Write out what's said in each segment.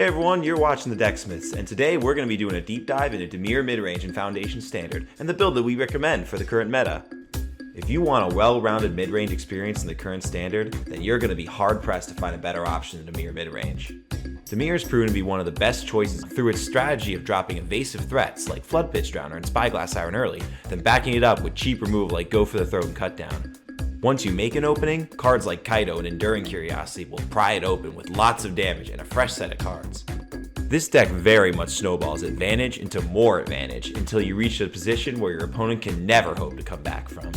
Hey everyone, you're watching the Decksmiths, and today we're going to be doing a deep dive into Dimir Midrange and Foundation Standard, and the build that we recommend for the current meta. If you want a well-rounded midrange experience in the current standard, then you're going to be hard-pressed to find a better option than Dimir Midrange. Dimir has proven to be one of the best choices through its strategy of dropping evasive threats like Flood Pitch Drowner and Spyglass Siren early, then backing it up with cheap removal like Go for the Throat and Cut Down. Once you make an opening, cards like Kaido and Enduring Curiosity will pry it open with lots of damage and a fresh set of cards. This deck very much snowballs advantage into more advantage until you reach a position where your opponent can never hope to come back from.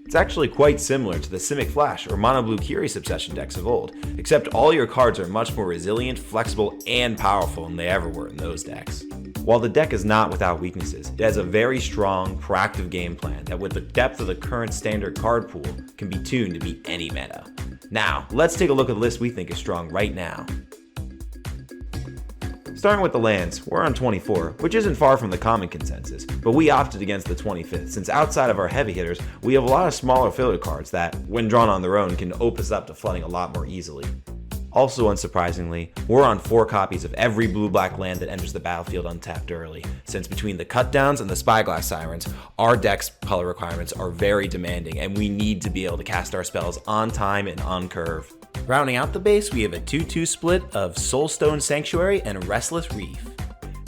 It's actually quite similar to the Simic Flash or Mono Blue Curious Obsession decks of old, except all your cards are much more resilient, flexible, and powerful than they ever were in those decks. While the deck is not without weaknesses, it has a very strong, proactive game plan that with the depth of the current standard card pool can be tuned to beat any meta. Now, let's take a look at the list we think is strong right now. Starting with the lands, we're on 24, which isn't far from the common consensus, but we opted against the 25th since outside of our heavy hitters, we have a lot of smaller filler cards that, when drawn on their own, can open us up to flooding a lot more easily. Also unsurprisingly, we're on 4 copies of every blue-black land that enters the battlefield untapped early, since between the cutdowns and the Spyglass Sirens, our deck's color requirements are very demanding and we need to be able to cast our spells on time and on curve. Rounding out the base, we have a 2-2 split of Soulstone Sanctuary and Restless Reef.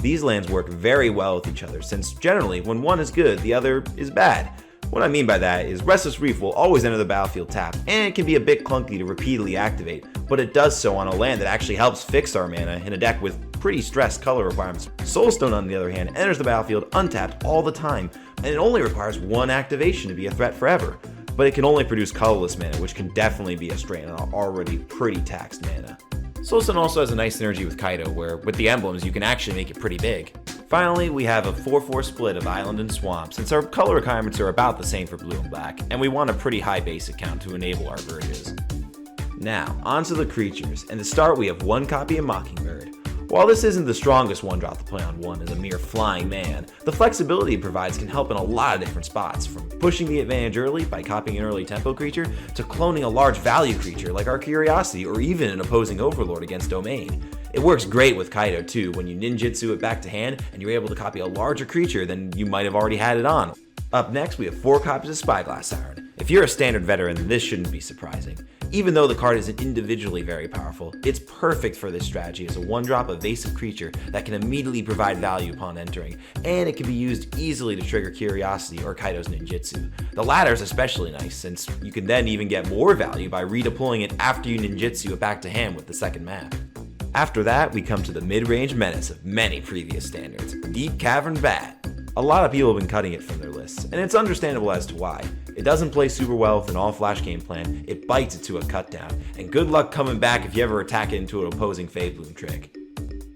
These lands work very well with each other, since generally, when one is good, the other is bad. What I mean by that is Restless Reef will always enter the battlefield tapped, and it can be a bit clunky to repeatedly activate, but it does so on a land that actually helps fix our mana in a deck with pretty stressed color requirements. Soulstone, on the other hand, enters the battlefield untapped all the time, and it only requires one activation to be a threat forever. But it can only produce colorless mana, which can definitely be a strain on our already pretty taxed mana. Soulstone also has a nice synergy with Kaido, where with the emblems you can actually make it pretty big. Finally, we have a 4-4 split of Island and Swamp, since our color requirements are about the same for blue and black, and we want a pretty high basic count to enable our verges. Now, onto the creatures, and to start we have 1 copy of Mockingbird. While this isn't the strongest 1-drop to play on 1 as a mere flying man, the flexibility it provides can help in a lot of different spots, from pushing the advantage early by copying an early tempo creature, to cloning a large value creature like our Curiosity or even an opposing Overlord against Domain. It works great with Kaido too when you ninjutsu it back to hand and you're able to copy a larger creature than you might have already had it on. Up next we have 4 copies of Spyglass Siren. If you're a standard veteran, then this shouldn't be surprising. Even though the card isn't individually very powerful, it's perfect for this strategy as a 1-drop evasive creature that can immediately provide value upon entering, and it can be used easily to trigger Curiosity or Kaido's ninjutsu. The latter is especially nice since you can then even get more value by redeploying it after you ninjutsu it back to hand with the second map. After that, we come to the mid-range menace of many previous standards, Deep Cavern Bat. A lot of people have been cutting it from their lists, and it's understandable as to why. It doesn't play super well with an all-flash game plan, it bites it to a cutdown, and good luck coming back if you ever attack it into an opposing Fade Bloom trick.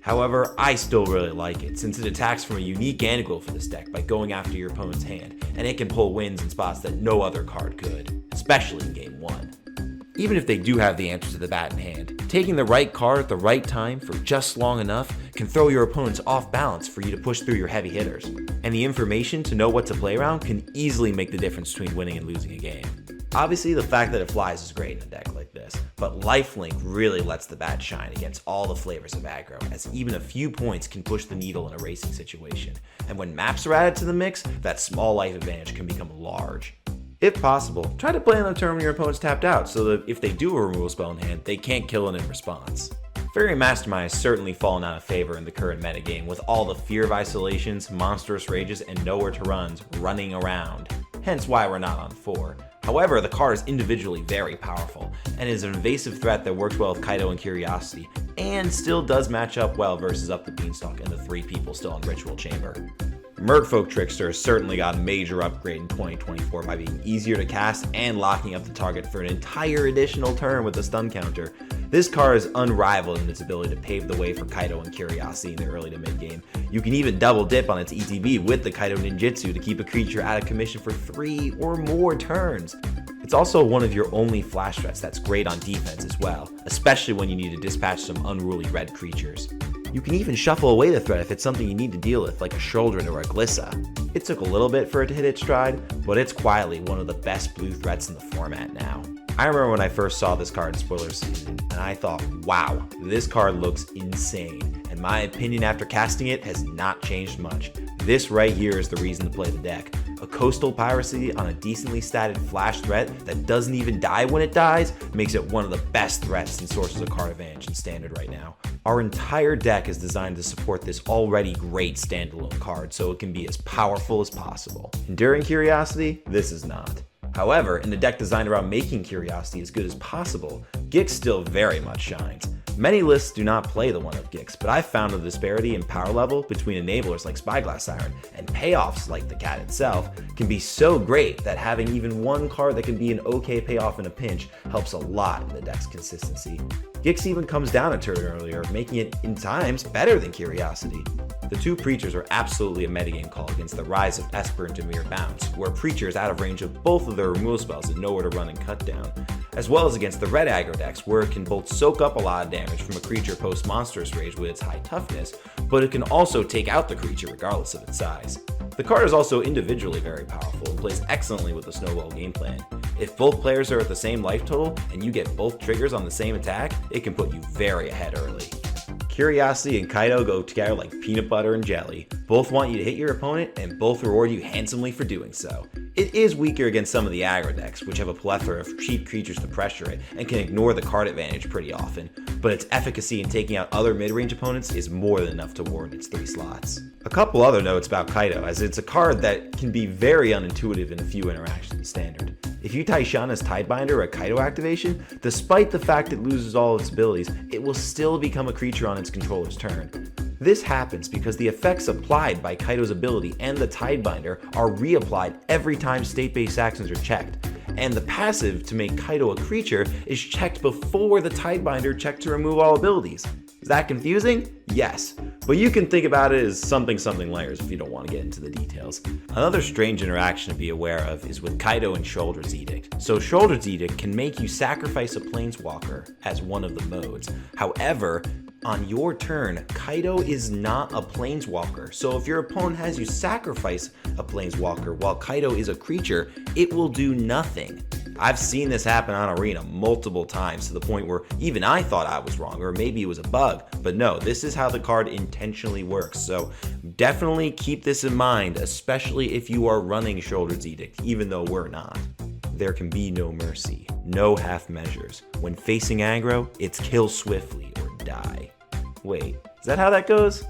However, I still really like it, since it attacks from a unique angle for this deck by going after your opponent's hand, and it can pull wins in spots that no other card could, especially in Game 1. Even if they do have the answer to the bat in hand, taking the right card at the right time for just long enough can throw your opponents off balance for you to push through your heavy hitters. And the information to know what to play around can easily make the difference between winning and losing a game. Obviously, the fact that it flies is great in a deck like this, but Lifelink really lets the bat shine against all the flavors of aggro, as even a few points can push the needle in a racing situation. And when maps are added to the mix, that small life advantage can become large. If possible, try to play on the turn when your opponent's tapped out so that if they do a removal spell in hand, they can't kill it in response. Fairy Mastermind has certainly fallen out of favor in the current metagame with all the Fear of Isolations, Monstrous Rages, and Nowhere to Runs running around, hence why we're not on 4. However, the card is individually very powerful, and is an evasive threat that works well with Kaido and Curiosity, and still does match up well versus Up the Beanstalk and the 3 people still in Ritual Chamber. Merfolk Trickster has certainly got a major upgrade in 2024 by being easier to cast and locking up the target for an entire additional turn with the stun counter. This card is unrivaled in its ability to pave the way for Kaido and Curiosity in the early to mid game. You can even double dip on its ETB with the Kaido ninjutsu to keep a creature out of commission for 3 or more turns. It's also one of your only flash threats that's great on defense as well, especially when you need to dispatch some unruly red creatures. You can even shuffle away the threat if it's something you need to deal with, like a Shouldred or a Glissa. It took a little bit for it to hit its stride, but it's quietly one of the best blue threats in the format now. I remember when I first saw this card in Spoiler Season, and I thought, wow, this card looks insane, and my opinion after casting it has not changed much. This right here is the reason to play the deck. A coastal piracy on a decently statted flash threat that doesn't even die when it dies makes it one of the best threats and sources of card advantage in Standard right now. Our entire deck is designed to support this already great standalone card so it can be as powerful as possible. Enduring Curiosity, this is not. However, in the deck designed around making Curiosity as good as possible, Gix still very much shines. Many lists do not play the 1-of Gix, but I've found the disparity in power level between enablers like Spyglass Siren and payoffs like the cat itself can be so great that having even one card that can be an okay payoff in a pinch helps a lot in the deck's consistency. Gix even comes down a turn earlier, making it in times better than Curiosity. The two Preachers are absolutely a metagame call against the rise of Esper and Dimir Bounce, where Preacher is out of range of both of their removal spells and nowhere to run and cut down, as well as against the red aggro decks, where it can both soak up a lot of damage from a creature post Monstrous Rage with its high toughness, but it can also take out the creature regardless of its size. The card is also individually very powerful and plays excellently with the Snowball game plan. If both players are at the same life total and you get both triggers on the same attack, it can put you very ahead early. Curiosity and Kaido go together like peanut butter and jelly. Both want you to hit your opponent, and both reward you handsomely for doing so. It is weaker against some of the aggro decks, which have a plethora of cheap creatures to pressure it, and can ignore the card advantage pretty often, but its efficacy in taking out other mid-range opponents is more than enough to warrant its 3 slots. A couple other notes about Kaido, as it's a card that can be very unintuitive in a few interactions in Standard. If you tie Shana's Tidebinder a Kaido activation, despite the fact it loses all its abilities, it will still become a creature on its controller's turn. This happens because the effects applied by Kaido's ability and the Tidebinder are reapplied every time state-based actions are checked, and the passive to make Kaido a creature is checked before the Tidebinder checked to remove all abilities. Is that confusing? Yes, but you can think about it as something layers if you don't want to get into the details. Another strange interaction to be aware of is with Kaido and Shoulder's Edict. So Shoulder's Edict can make you sacrifice a Planeswalker as one of the modes. However, on your turn, Kaido is not a Planeswalker, so if your opponent has you sacrifice a Planeswalker while Kaido is a creature, it will do nothing. I've seen this happen on Arena multiple times to the point where even I thought I was wrong, or maybe it was a bug, but no, this is how the card intentionally works, so definitely keep this in mind, especially if you are running Shoulder's Edict, even though we're not. There can be no mercy, no half measures. When facing aggro, it's kill swiftly or die. Wait, is that how that goes?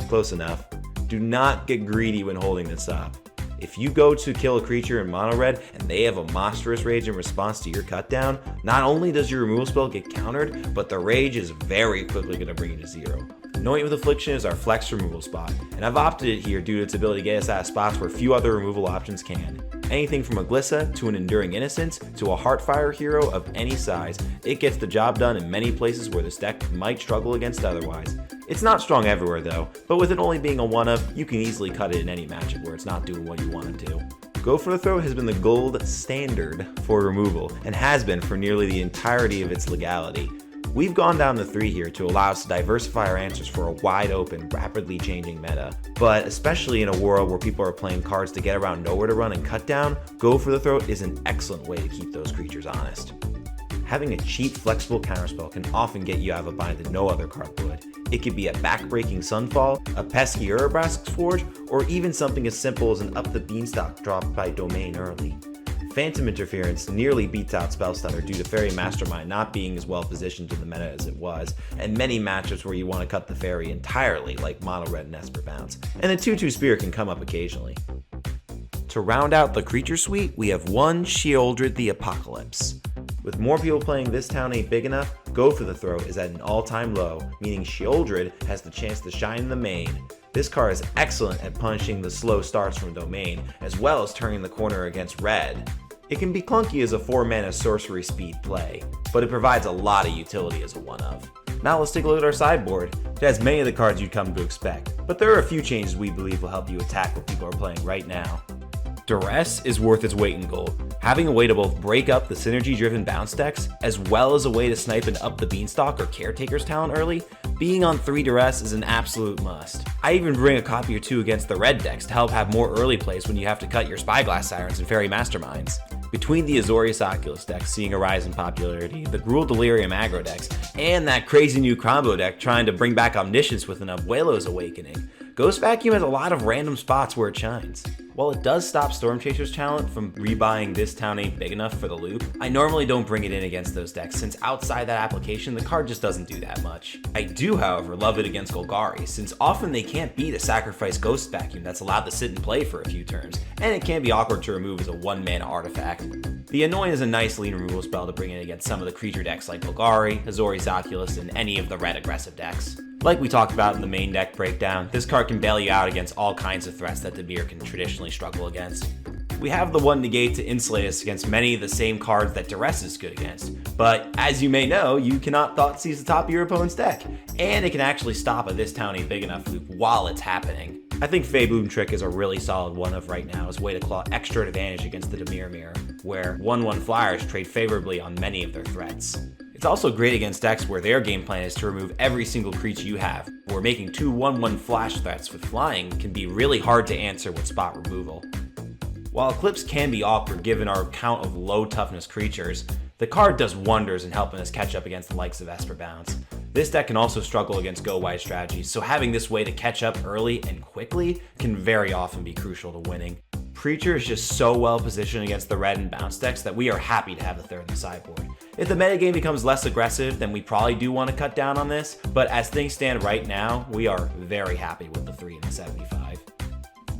Close enough. Do not get greedy when holding this up. If you go to kill a creature in mono red and they have a Monstrous Rage in response to your cut down, not only does your removal spell get countered, but the rage is very quickly going to bring you to 0. Anoint with Affliction is our flex removal spot, and I've opted it here due to its ability to get us out of spots where few other removal options can. Anything from a Glissa to an Enduring Innocence to a Heartfire hero of any size, it gets the job done in many places where this deck might struggle against otherwise. It's not strong everywhere though, but with it only being a 1-of, you can easily cut it in any matchup where it's not doing what you want it to. Go for the Throat has been the gold standard for removal, and has been for nearly the entirety of its legality. We've gone down the 3 here to allow us to diversify our answers for a wide open, rapidly changing meta. But especially in a world where people are playing cards to get around nowhere to run and cut down, Go for the Throat is an excellent way to keep those creatures honest. Having a cheap, flexible counterspell can often get you out of a bind that no other card would. It could be a backbreaking Sunfall, a pesky Urabrask's Forge, or even something as simple as an Up the Beanstalk drop by Domain early. Phantom Interference nearly beats out Spellstutter due to Fairy Mastermind not being as well positioned in the meta as it was, and many matchups where you want to cut the Fairy entirely, like Mono Red and Esper Bounce, and a 2/2 Spirit can come up occasionally. To round out the creature suite, we have one Sheoldred the Apocalypse. With more people playing This Town Ain't Big Enough, Go for the Throat is at an all-time low, meaning Sheoldred has the chance to shine in the main. This card is excellent at punishing the slow starts from Domain, as well as turning the corner against red. It can be clunky as a 4-mana sorcery speed play, but it provides a lot of utility as a 1-of. Now let's take a look at our sideboard. It has many of the cards you'd come to expect, but there are a few changes we believe will help you attack what people are playing right now. Duress is worth its weight in gold. Having a way to both break up the synergy-driven bounce decks, as well as a way to snipe an Up the Beanstalk or Caretaker's Talent early, being on 3 Duress is an absolute must. I even bring a copy or two against the red decks to help have more early plays when you have to cut your Spyglass Sirens and Fairy Masterminds. Between the Azorius Oculus deck seeing a rise in popularity, the Gruul Delirium aggro decks, and that crazy new combo deck trying to bring back Omniscience with an Abuelo's Awakening, Ghost Vacuum has a lot of random spots where it shines. While it does stop Stormchaser's talent from rebuying This Town Ain't Big Enough for the loop, I normally don't bring it in against those decks since outside that application the card just doesn't do that much. I do, however, love it against Golgari since often they can't beat a sacrifice Ghost Vacuum that's allowed to sit and play for a few turns, and it can be awkward to remove as a 1-mana artifact. The Annoy is a nice lean removal spell to bring in against some of the creature decks like Golgari, Azorius Oculus, and any of the red aggressive decks. Like we talked about in the main deck breakdown, this card can bail you out against all kinds of threats that Dimir can traditionally struggle against. We have the one negate to insulate us against many of the same cards that Duress is good against, but as you may know, you cannot Thoughtseize the top of your opponent's deck, and it can actually stop a This Town Ain't Big Enough loop while it's happening. I think Feyboom Trick is a really solid one of right now as a way to claw extra advantage against the Dimir Mirror, where 1/1 flyers trade favorably on many of their threats. It's also great against decks where their game plan is to remove every single creature you have, where making 2 1/1 flash threats with flying can be really hard to answer with spot removal. While Eclipse can be awkward given our count of low toughness creatures, the card does wonders in helping us catch up against the likes of Esper Bounce. This deck can also struggle against go-wide strategies, so having this way to catch up early and quickly can very often be crucial to winning. Preacher is just so well positioned against the red and bounce decks that we are happy to have the third in the sideboard. If the metagame becomes less aggressive, then we probably do want to cut down on this, but as things stand right now, we are very happy with the 3 and the 75.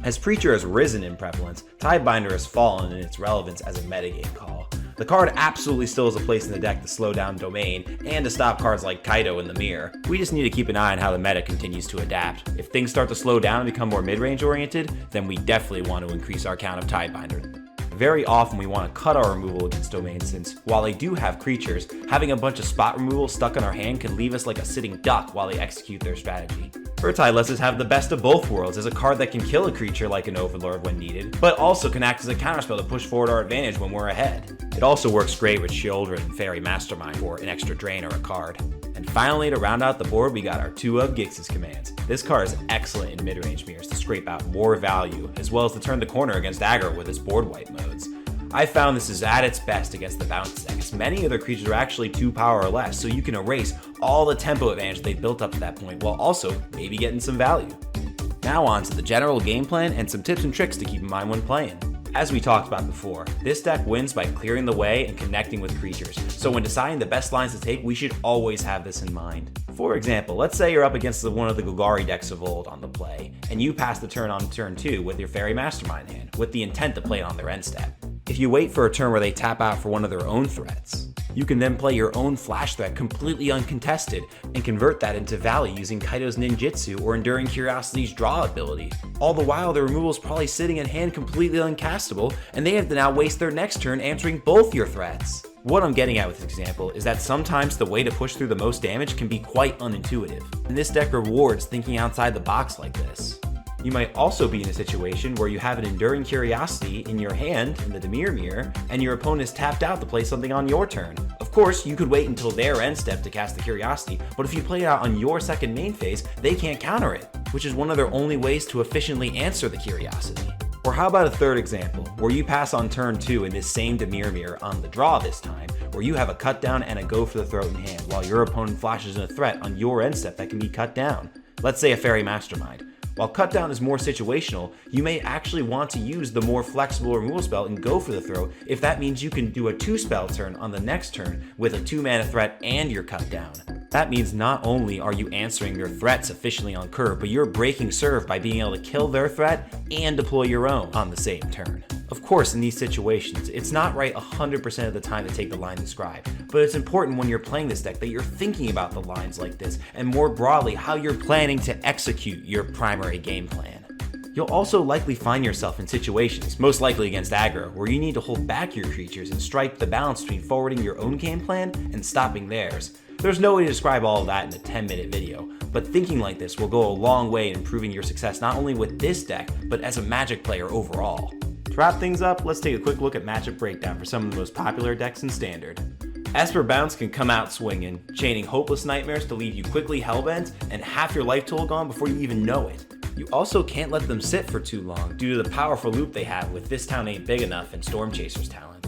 As Preacher has risen in prevalence, Tidebinder has fallen in its relevance as a metagame call. The card absolutely still has a place in the deck to slow down Domain and to stop cards like Kaido in the mirror. We just need to keep an eye on how the meta continues to adapt. If things start to slow down and become more mid-range oriented, then we definitely want to increase our count of Tidebinder. Very often we want to cut our removal against Domain since, while they do have creatures, having a bunch of spot removal stuck in our hand can leave us like a sitting duck while they execute their strategy. Vertide lets us have the best of both worlds as a card that can kill a creature like an Overlord when needed, but also can act as a counterspell to push forward our advantage when we're ahead. It also works great with Shieldred and Fairy Mastermind for an extra drain or a card. And finally, to round out the board, we got our 2 of Gix's commands. This card is excellent in mid-range mirrors to scrape out more value, as well as to turn the corner against aggro with its board wipe modes. I found this is at its best against the bounce deck, as many of their creatures are actually 2 power or less, so you can erase all the tempo advantage they built up to that point, while also maybe getting some value. Now on to the general game plan and some tips and tricks to keep in mind when playing. As we talked about before, this deck wins by clearing the way and connecting with creatures, so when deciding the best lines to take, we should always have this in mind. For example, let's say you're up against one of the Golgari decks of old on the play, and you pass the turn on turn 2 with your Fairy Mastermind hand, with the intent to play it on their end step. If you wait for a turn where they tap out for one of their own threats, you can then play your own flash threat completely uncontested and convert that into value using Kaido's Ninjutsu or Enduring Curiosity's draw ability. All the while, the removal is probably sitting in hand completely uncastable, and they have to now waste their next turn answering both your threats. What I'm getting at with this example is that sometimes the way to push through the most damage can be quite unintuitive, and this deck rewards thinking outside the box like this. You might also be in a situation where you have an Enduring Curiosity in your hand in the Dimir Mirror, and your opponent is tapped out to play something on your turn. Of course, you could wait until their end step to cast the Curiosity, but if you play it out on your second main phase, they can't counter it, which is one of their only ways to efficiently answer the Curiosity. Or how about a third example, where you pass on turn 2 in this same Dimir Mirror on the draw this time, where you have a cut down and a go for the throat in hand, while your opponent flashes in a threat on your end step that can be cut down. Let's say a Fairy Mastermind. While cut down is more situational, you may actually want to use the more flexible removal spell and go for the throw if that means you can do a 2-spell turn on the next turn with a 2-mana threat and your cut down. That means not only are you answering their threats efficiently on curve, but you're breaking serve by being able to kill their threat and deploy your own on the same turn. Of course, in these situations, it's not right 100% of the time to take the line described, but it's important when you're playing this deck that you're thinking about the lines like this, and more broadly, how you're planning to execute your primary game plan. You'll also likely find yourself in situations, most likely against aggro, where you need to hold back your creatures and strike the balance between forwarding your own game plan and stopping theirs. There's no way to describe all of that in a 10-minute video, but thinking like this will go a long way in improving your success not only with this deck, but as a Magic player overall. To wrap things up, let's take a quick look at matchup breakdown for some of the most popular decks in Standard. Esper Bounce can come out swinging, chaining Hopeless Nightmares to leave you quickly hellbent and half your life total gone before you even know it. You also can't let them sit for too long due to the powerful loop they have with This Town Ain't Big Enough and Stormchaser's talent.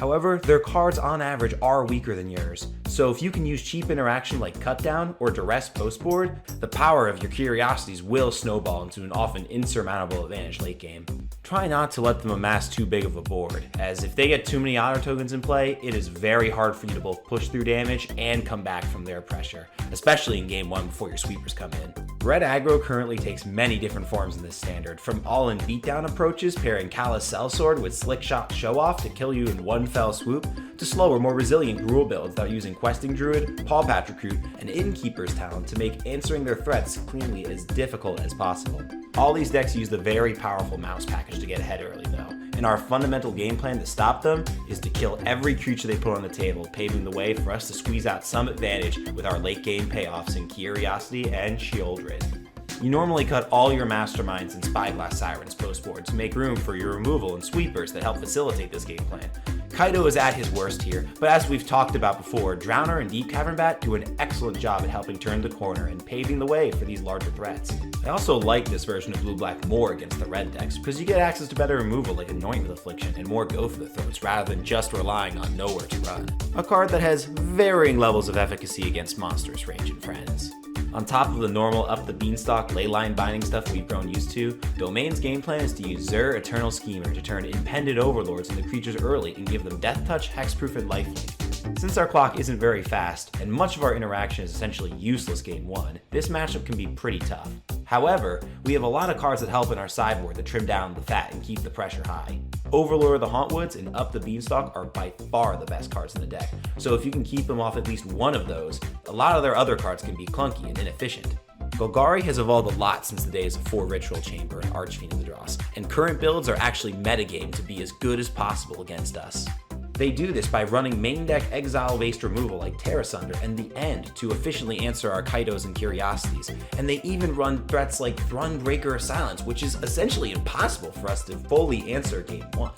However, their cards on average are weaker than yours, so if you can use cheap interaction like Cutdown or Duress Postboard, the power of your Curiosities will snowball into an often insurmountable advantage late game. Try not to let them amass too big of a board, as if they get too many auto tokens in play, it is very hard for you to both push through damage and come back from their pressure, especially in game 1 before your sweepers come in. Red aggro currently takes many different forms in this standard, from all-in beatdown approaches pairing Callous Sellsword with Slick Shot Show-Off to kill you in one fell swoop, to slower, more resilient Gruul builds that are using Questing Druid, Paw Patch Recruit, and Innkeeper's Talent to make answering their threats cleanly as difficult as possible. All these decks use the very powerful mouse package to get ahead early though, and our fundamental game plan to stop them is to kill every creature they put on the table, paving the way for us to squeeze out some advantage with our late game payoffs in Curiosity and Shieldred. You normally cut all your Masterminds and Spyglass Sirens postboard to make room for your removal and sweepers that help facilitate this game plan. Kaido is at his worst here, but as we've talked about before, Drowner and Deep Cavern Bat do an excellent job at helping turn the corner and paving the way for these larger threats. I also like this version of Blue-Black more against the red decks, because you get access to better removal like Anointment Affliction and more go for the throats rather than just relying on Nowhere to Run. A card that has varying levels of efficacy against monsters, range, and friends. On top of the normal up the beanstalk leyline binding stuff we've grown used to, Domain's game plan is to use Zur Eternal Schemer to turn Impended Overlords into creatures early and give them Death Touch, Hexproof, and Lifelink. Since our clock isn't very fast, and much of our interaction is essentially useless game 1, this matchup can be pretty tough. However, we have a lot of cards that help in our sideboard to trim down the fat and keep the pressure high. Overlord of the Hauntwoods and Up the Beanstalk are by far the best cards in the deck, so if you can keep them off at least one of those, a lot of their other cards can be clunky and inefficient. Golgari has evolved a lot since the days of 4 Ritual Chamber and Archfiend of the Dross, and current builds are actually metagame to be as good as possible against us. They do this by running main deck exile-based removal like Terra Sunder and the End to efficiently answer our Kaidos and Curiosities, and they even run threats like Thronebreaker of Silence, which is essentially impossible for us to fully answer game 1.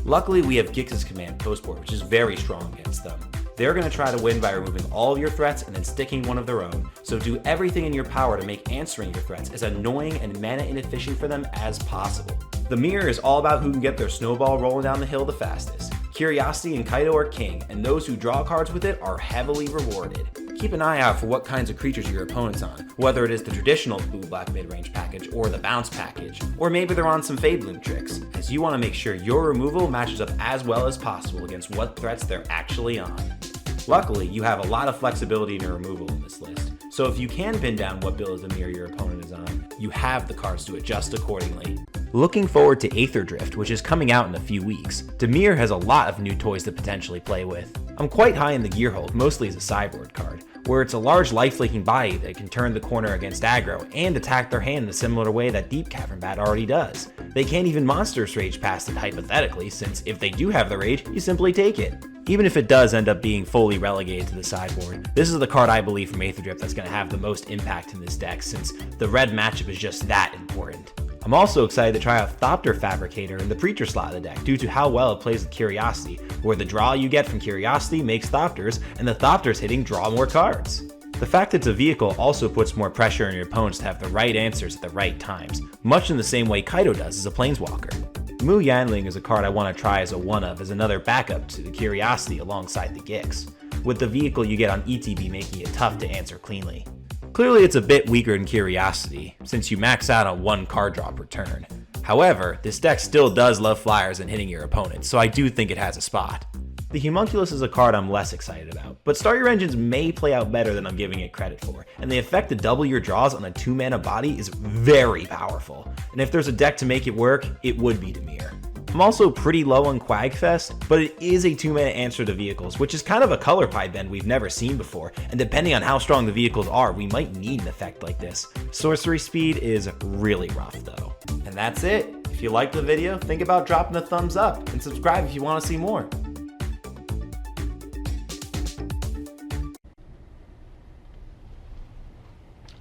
Luckily, we have Gix's Command postboard, which is very strong against them. They're going to try to win by removing all of your threats and then sticking one of their own, so do everything in your power to make answering your threats as annoying and mana inefficient for them as possible. The mirror is all about who can get their snowball rolling down the hill the fastest. Curiosity and Kaido are king, and those who draw cards with it are heavily rewarded. Keep an eye out for what kinds of creatures your opponent's on, whether it is the traditional blue-black mid-range package or the bounce package, or maybe they're on some Fade Bloom tricks, as you want to make sure your removal matches up as well as possible against what threats they're actually on. Luckily, you have a lot of flexibility in your removal in this list, so if you can pin down what build of Dimir your opponent is on, you have the cards to adjust accordingly. Looking forward to Aetherdrift, which is coming out in a few weeks. Dimir has a lot of new toys to potentially play with. I'm quite high in the Gearhold, mostly as a sideboard card, where it's a large life-leaking body that can turn the corner against aggro and attack their hand in a similar way that Deep Cavern Bat already does. They can't even Monstrous Rage past it hypothetically, since if they do have the rage, you simply take it. Even if it does end up being fully relegated to the sideboard, this is the card I believe from Aetherdrift that's going to have the most impact in this deck, since the red matchup is just that important. I'm also excited to try out Thopter Fabricator in the Preacher slot of the deck due to how well it plays with Curiosity, where the draw you get from Curiosity makes Thopters, and the Thopters hitting draw more cards. The fact it's a vehicle also puts more pressure on your opponents to have the right answers at the right times, much in the same way Kaido does as a Planeswalker. Mu Yanling is a card I want to try as a one-of as another backup to the Curiosity alongside the Gix, with the vehicle you get on ETB making it tough to answer cleanly. Clearly it's a bit weaker than Curiosity, since you max out on 1 card draw per turn. However, this deck still does love flyers and hitting your opponent, so I do think it has a spot. The Homunculus is a card I'm less excited about, but Start Your Engines may play out better than I'm giving it credit for, and the effect to double your draws on a 2-mana body is very powerful, and if there's a deck to make it work, it would be Dimir. I'm also pretty low on Quagfest, but it is a 2-mana answer to vehicles, which is kind of a color pie bend we've never seen before, and depending on how strong the vehicles are, we might need an effect like this. Sorcery speed is really rough though. And that's it. If you liked the video, think about dropping a thumbs up, and subscribe if you want to see more.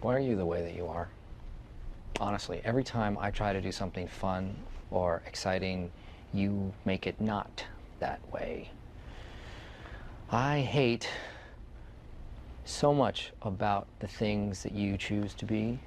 Why are you the way that you are? Honestly, every time I try to do something fun or exciting, you make it not that way. I hate so much about the things that you choose to be